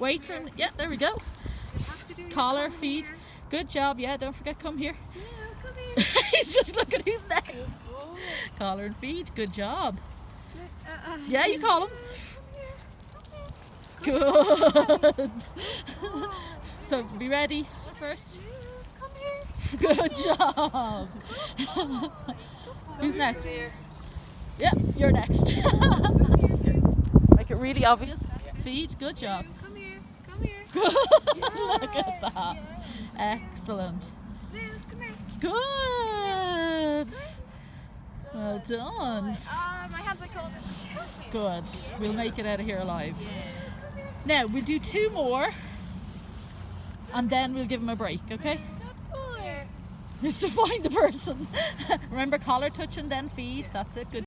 Wait for him. Yeah, there we go. Collar, feet. Good job. Yeah, don't forget, come here. Yeah, come here. He's just looking at his neck. Collar and feet. Good job. Yeah, you call him. Good. So be ready first. Come here. Good job. Who's next? Yeah, you're next. Make it really obvious. Feet. Good job. Come here. Come here. Look at that. Excellent. Lou, come here. Good. Well done. My hands are cold. Good. We'll make it out of here alive. Now we'll do 2 more and then we'll give him a break, okay? Good boy. Just to find the person. Remember, collar touch and then feet. That's it. Good.